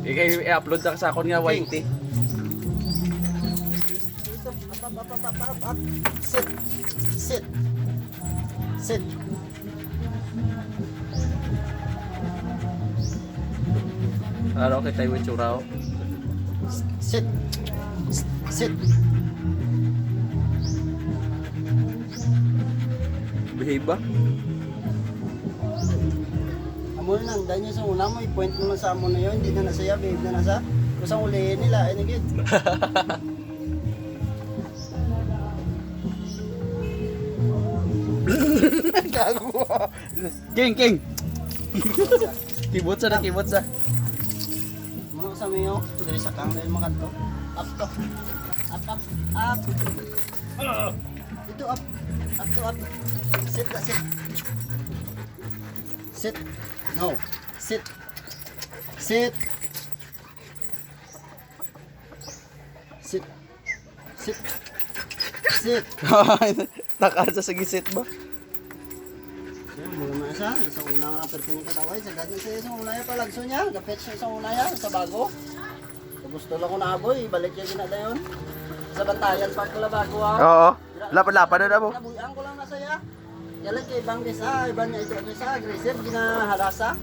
I-upload na sa akon nga YT. Up. Sit. Sit. Sit. Ano kay tayo itsura ko? Sit. Sit. Behave ba? Amo lang, dahil nyo sa una mo, i-point mo lang sa amo na yun, hindi na nasaya, babe na nasa. Kusang ulihin nila, ay nagid. Gago. King! Kibot sa. Mga kasama nyo, dari sa kang dahil mga to. Up to. Up. Ito, up. Up to up. Sit. Sit. No. Sit. Sit. Sit. Sit. Sit. Takaan sa gisit ba? Siya, mula na siya. Sa una nga pertini kataway. Sa gadyo siya sa una yung palagso niya. Gapet siya sa una yan. Sa bago. Sa gusto lang ko na aboy. Balik yung ginada yun. Sa bantayan pa pala bago ha. Oo. Lapan na mo. Nabuyan ko lang na saya. Yalan kay ibang desa. Iba niya ito desa. Aggressive. Ginaharasa.